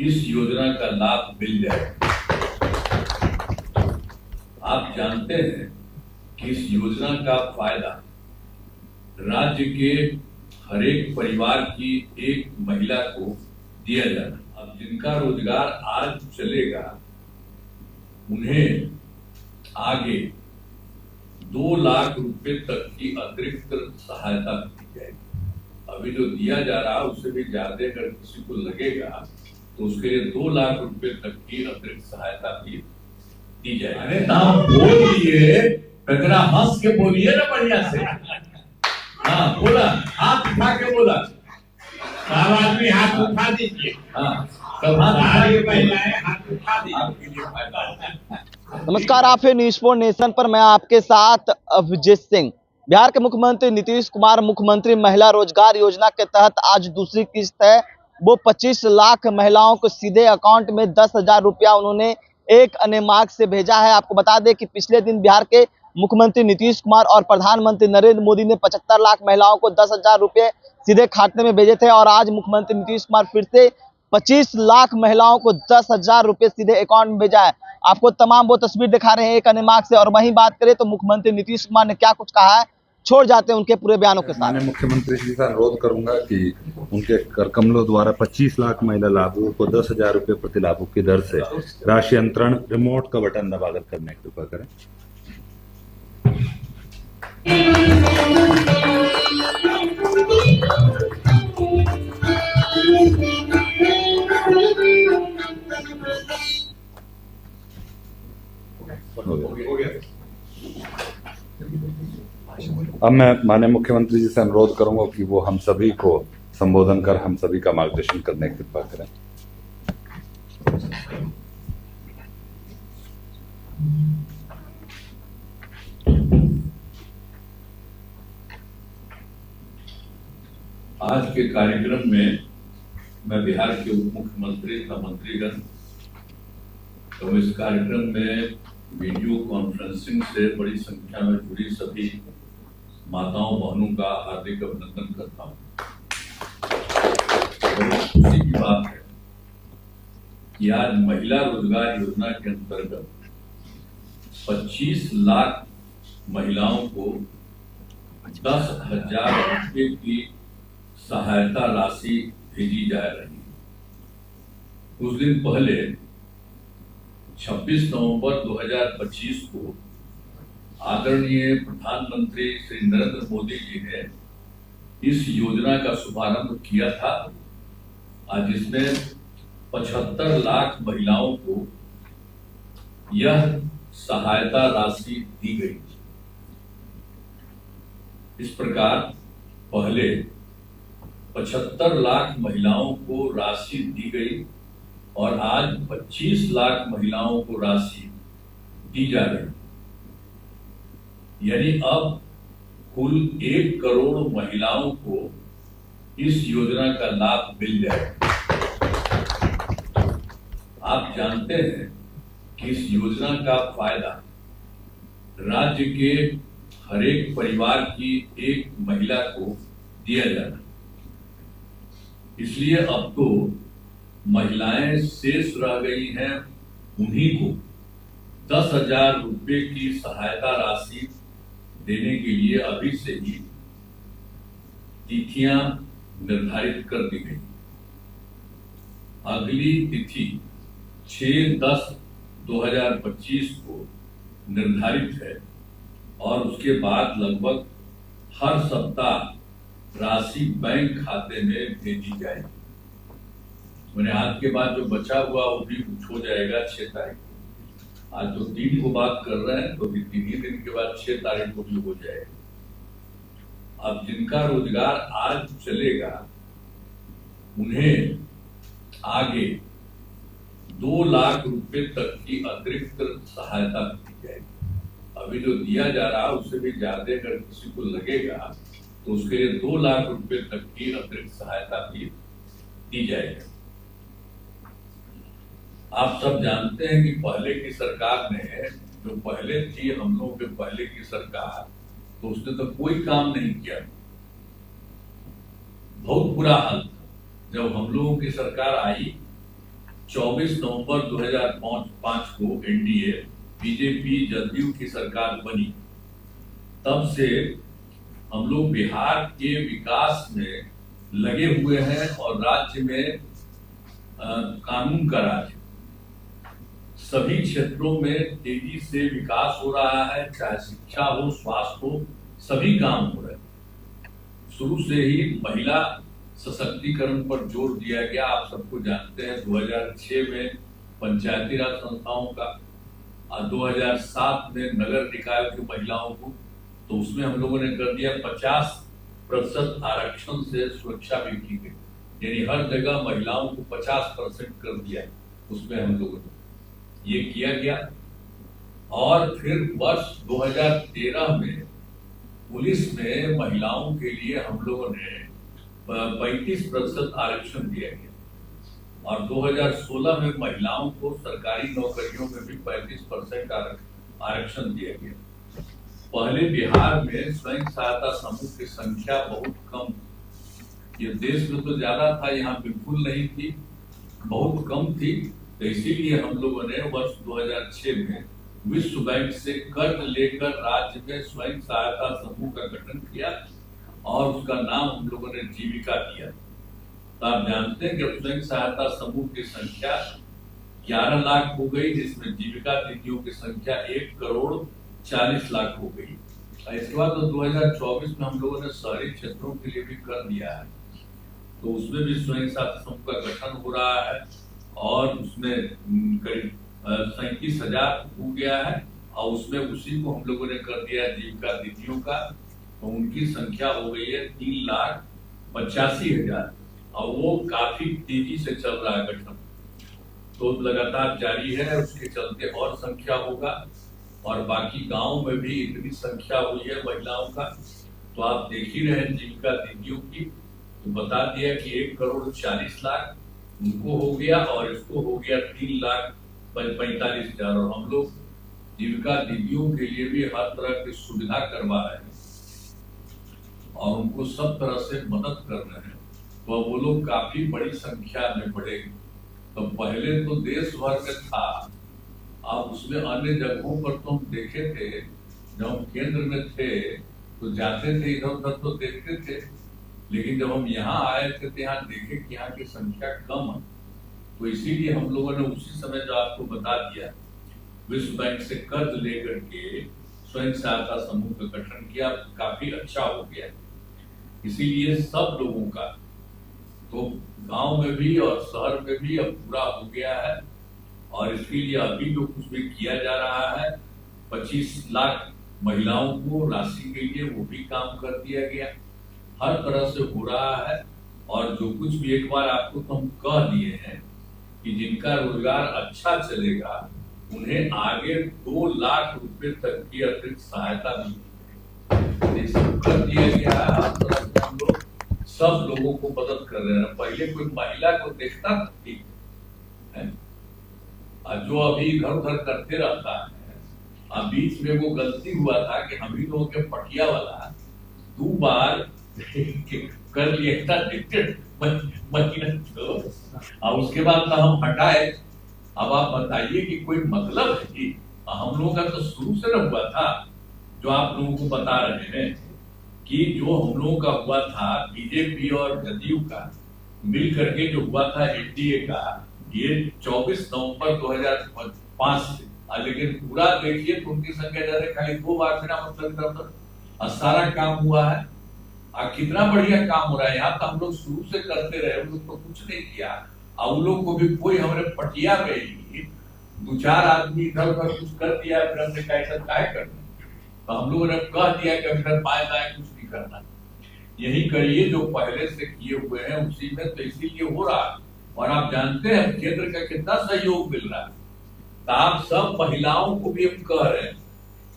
इस योजना का लाभ मिल जाए। आप जानते हैं कि इस योजना का फायदा राज्य के हर एक परिवार की एक महिला को दिया जाना। अब जिनका रोजगार आज चलेगा उन्हें आगे 2 लाख रुपए तक की अतिरिक्त सहायता दी जाएगी। अभी जो दिया जा रहा है उससे भी ज्यादा अगर किसी को लगेगा तो उसके लिए 2 लाख रुपए तक की अतिरिक्त सहायता भी दी जाएगी। अरे नाम बोलिए, जरा हंस के बोलिए ना बढ़िया से। हाँ बोला, हाथ उठा के बोला। सब आदमी हाथ उठा दीजिए। हाँ सब हाथ महिलाएं हाथ उठा दीजिए। नमस्कार, आप है न्यूज़ 4 नेशन पर। मैं आपके साथ अभिजीत सिंह। बिहार के मुख्यमंत्री नीतीश कुमार मुख्यमंत्री महिला रोजगार योजना के तहत आज दूसरी किस्त है वो 25 लाख महिलाओं को सीधे अकाउंट में 10,000 रुपया उन्होंने एक अन्य मार्ग से भेजा है। आपको बता दें कि पिछले दिन बिहार के मुख्यमंत्री नीतीश कुमार और प्रधानमंत्री नरेंद्र मोदी ने 75 लाख महिलाओं को 10,000 रुपये सीधे खाते में भेजे थे और आज मुख्यमंत्री नीतीश कुमार फिर से 25 लाख महिलाओं को 10,000 रुपये सीधे अकाउंट में भेजा है। आपको तमाम वो तस्वीर दिखा रहे हैं एक अन्य मार्ग से। और वहीं बात करें तो मुख्यमंत्री नीतीश कुमार ने क्या कुछ कहा है, छोड़ जाते हैं उनके पूरे बयानों के साथ। मैं मुख्यमंत्री जी का अनुरोध करूंगा कि उनके कर कमलों द्वारा 25 लाख महिला लाभुकों को 10,000 रुपये प्रति लाभुक की दर से राशि अंतरण रिमोट का बटन दबाकर करने की कृपा करें। अब मैं माननीय मुख्यमंत्री जी से अनुरोध करूंगा कि वो हम सभी को संबोधन कर हम सभी का मार्गदर्शन करने की कृपा करें। आज के कार्यक्रम में मैं बिहार के उप मुख्यमंत्री तथा मंत्रीगण तो इस कार्यक्रम में वीडियो कॉन्फ्रेंसिंग से बड़ी संख्या में जुड़ी सभी माताओं बहनों का हार्दिक अभिनंदन करता हूं। खुशी की बात है कि आज महिला रोजगार योजना के अंतर्गत 25 लाख महिलाओं को 10,000 रुपये की सहायता राशि भेजी जा रही है। कुछ दिन पहले 26 नवंबर 2025 को आदरणीय प्रधानमंत्री श्री नरेंद्र मोदी जी ने इस योजना का शुभारंभ किया था, आज जिसमें 75 लाख महिलाओं को यह सहायता राशि दी गई। इस प्रकार पहले 75 लाख महिलाओं को राशि दी गई और आज 25 लाख महिलाओं को राशि दी जा रही, यानी अब कुल 1 करोड़ महिलाओं को इस योजना का लाभ मिल जाए। आप जानते हैं कि इस योजना का फायदा राज्य के हर एक परिवार की एक महिला को दिया जाना, इसलिए अब तो महिलाएं शेष रह गई हैं, उन्हीं को 10,000 रुपये की सहायता राशि देने के लिए अभी से ही तिथियां निर्धारित कर दी गई। अगली तिथि 6/10/2025 को निर्धारित है और उसके बाद लगभग हर सप्ताह राशि बैंक खाते में भेजी जाएगी। मैंने आज के बाद जो बचा हुआ वो भी कुछ हो जाएगा 6 तारीख को। आज तो 3 को बात कर रहे हैं तो 3 ही दिन के बाद 6 तारीख को भी हो जाएगा। अब जिनका रोजगार आज चलेगा उन्हें आगे 2 लाख रुपए तक की अतिरिक्त सहायता दी जाएगी। अभी जो दिया जा रहा है उससे भी ज्यादा अगर किसी को लगेगा तो उसके लिए 2 लाख रुपए तक की अतिरिक्त सहायता भी दी जाएगी। आप सब जानते हैं कि पहले की सरकार ने, जो पहले थी हम लोगों के पहले की सरकार, तो उसने तो कोई काम नहीं किया, बहुत बुरा हाल था। जब हम लोगों की सरकार आई 24 नवंबर 2005 को एनडीए बीजेपी जदयू की सरकार बनी, तब से हम लोग बिहार के विकास में लगे हुए हैं और राज्य में कानून का राज, सभी क्षेत्रों में तेजी से विकास हो रहा है, चाहे शिक्षा हो, स्वास्थ्य हो, सभी काम हो रहे हैं। शुरू से ही महिला सशक्तिकरण पर जोर दिया गया। आप सबको जानते हैं 2006 में पंचायती राज संस्थाओं का और 2007 में नगर निकाय की महिलाओं को, तो उसमें हम लोगों ने कर दिया 50% आरक्षण से सुरक्षा भी की गई, यानी हर जगह महिलाओं को 50% कर दिया, उसमें हम लोगों ने ये किया गया। और फिर वर्ष 2013 में पुलिस में महिलाओं के लिए हम लोगों ने 35% आरक्षण दिया गया और 2016 में महिलाओं को सरकारी नौकरियों में भी 35% आरक्षण दिया गया। पहले बिहार में स्वयं सहायता समूह की संख्या बहुत कम, ये देश में तो ज्यादा था, यहाँ बिल्कुल नहीं थी, बहुत कम थी। तो इसीलिए हम लोगों ने वर्ष 2006 में विश्व बैंक से कर्ज लेकर राज्य में स्वयं सहायता समूह का गठन किया और उसका नाम हम लोगों ने जीविका दिया। तो आप जानते हैं कि स्वयं सहायता समूह की संख्या 11 लाख हो गई, जिसमें जीविका दीदियों की संख्या 1,40,00,000 हो गई। इसके बाद तो 2024 में हम लोगों ने शहरी क्षेत्रों के लिए भी कर दिया है, तो उसमें भी स्वयं सहायता समूह का गठन हो रहा है और उसमें करीब 37,000 हो गया है और उसमें उसी को हम लोगों ने कर दिया जीविका दीदियों का, तो उनकी संख्या हो गई है 3,85,000 और वो काफी तेजी से चल रहा है गठन, तो लगातार जारी है। उसके चलते और संख्या होगा और बाकी गांव में भी इतनी संख्या हुई है महिलाओं का, तो आप देख ही रहे जीविका दीदियों की, तो बता दिया कि 1,40,00,000 उनको हो गया और इसको हो गया 3,45,000 और हम लोग जीविका दीदियों के लिए भी हर तरह की सुविधा करवा रहे हैं और उनको सब तरह से मदद कर रहे हैं, तो वो लोग काफी बड़ी संख्या में बढ़ेंगे। तो पहले तो देश भर में था, अब उसमें अन्य जगहों पर तो हम देखे थे, जब हम केंद्र में थे तो जाते थे इधर उधर तो देखते थे, लेकिन जब हम यहाँ आए थे तो यहाँ देखे कि यहाँ की संख्या कम है, तो इसीलिए हम लोगों ने उसी समय जो आपको बता दिया विश्व बैंक से कर्ज लेकर के स्वयं सहायता समूह का गठन किया, काफी अच्छा हो गया। इसीलिए सब लोगों का तो गांव में भी और शहर में भी अब पूरा हो गया है और इसके लिए अभी जो कुछ भी किया जा रहा है 25 लाख महिलाओं को राशि के लिए वो भी काम कर दिया गया, हर तरह से हो रहा है। और जो कुछ भी एक बार आपको तो हम कह दिए हैं कि जिनका रोजगार अच्छा चलेगा उन्हें आगे 2 लाख रुपए तक की अतिरिक्त सहायता मिलेगी, कर दिया गया है। हर तरह से हम लोग सब लोगों को मदद कर रहे हैं। पहले कोई महिला को देखता ठीक है, जो अभी इधर उधर करते रहता है। बीच में वो गलती हुआ था कि हम ही लोगों के पटिया वाला 2 बार कर लिया था महिला को और उसके बाद तो हम हटाए। अब आप बताइए कि कोई मतलब है कि हम लोगों का तो शुरू से न हुआ था, जो आप लोगों को बता रहे हैं कि जो हम लोगों का हुआ था बीजेपी और जदयू का मिल करके जो हुआ था एनडीए का, ये 24 नवंबर 2005 से, लेकिन पूरा देखिए तो उनकी संख्या ज्यादा, खाली 2 बार मेरा मतलब सारा काम हुआ है। कितना बढ़िया काम हो रहा है यहाँ, तो हम लोग शुरू से करते रहे, उन लोग तो कुछ नहीं किया और उन लोग को भी कोई हमारे पटिया में ही 2-4 आदमी इधर उधर कुछ कर दिया, फिर हमने कहा ऐसा क्या करना, तो हम लोगों ने कह दिया कि अभी बाएं दाएं कुछ नहीं करना, यही करिए जो पहले से किए हुए हैं उसी में, तो इसीलिए हो रहा है। और आप जानते हैं केंद्र का कितना सहयोग मिल रहा है, तो आप सब महिलाओं को भी हम कह रहे हैं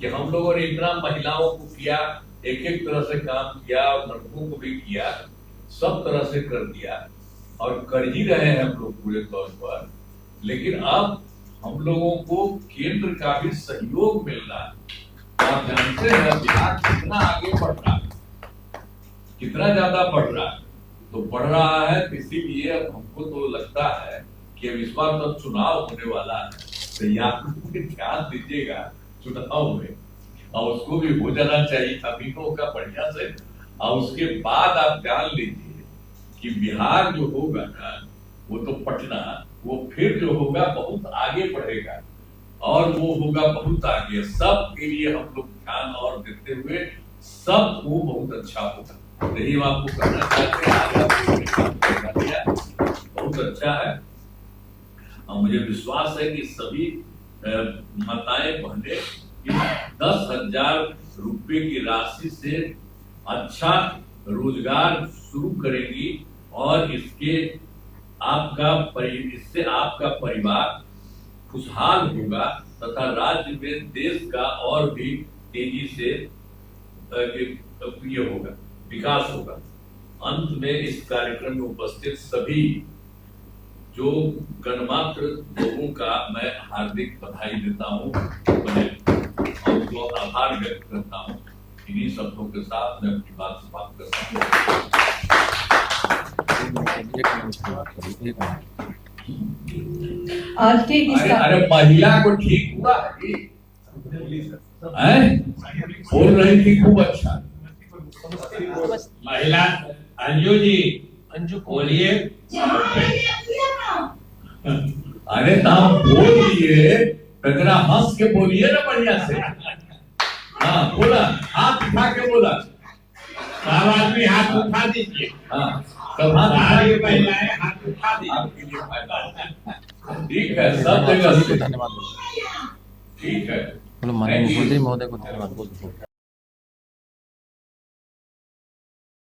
कि हम लोगों ने इतना महिलाओं को किया, एक एक तरह से काम किया और लड़कों को भी किया, सब तरह से कर दिया और कर ही रहे हैं हम लोग पूरे तौर पर। लेकिन अब हम लोगों को केंद्र का भी सहयोग मिल रहा है। आप जानते हैं बिहार कितना आगे बढ़ रहा है, कितना ज्यादा बढ़ रहा है, तो बढ़ रहा है, इसीलिए अब हमको तो लगता है कि अब इस बार तो चुनाव होने वाला है, तो यहाँ पे ध्यान दीजिएगा चुनाव में, और उसको भी हो जाना चाहिए अभी तो होगा बढ़िया से। और उसके बाद आप ध्यान लीजिए कि बिहार जो होगा ना, वो तो पटना, वो फिर जो होगा बहुत आगे बढ़ेगा, और वो होगा बहुत आगे। सब के लिए हम लोग ध्यान और देते हुए सब वो बहुत अच्छा होगा। यही हम आपको कहना चाहते हैं। आज आपको ये काम करना दिया, बहुत अच्छा है, और मुझे विश्वास है कि सभी माताएं बहनें इस 10,000 रुपए की राशि से अच्छा रोजगार शुरू करेंगी, और इससे आपका परिवार खुशहाल होगा तथा राज्य में देश का और भी तेजी से ये होगा, विकास होगा। अंत में इस कार्यक्रम में उपस्थित सभी जो गणमात्र लोगों का मैं हार्दिक बधाई देता हूँ और उनको आभार व्यक्त करता हूँ। इन्हीं शब्दों के साथ मैं अपनी बात समाप्त करता हूँ। आज के इस अरे महिला को ठीक हुआ है, बोल रही थी खूब अच्छा। महिला अंजू जी, अंजू बोलिए। अरे तो हम बोल दिए, टकरा हंस के बोलिए ना बढ़िया से। हाँ बोला, हाथ उठा के बोला। सब आदमी हाथ उठा दीजिए। हाँ सब हाथ उठा सारी के महिलाएं हाथ उठा दीजिए। आपके लिए फायदा है। ठीक है, सब जगह से धन्यवाद ठीक है। माननीय मुख्यमंत्री महोदय को धन्यवाद।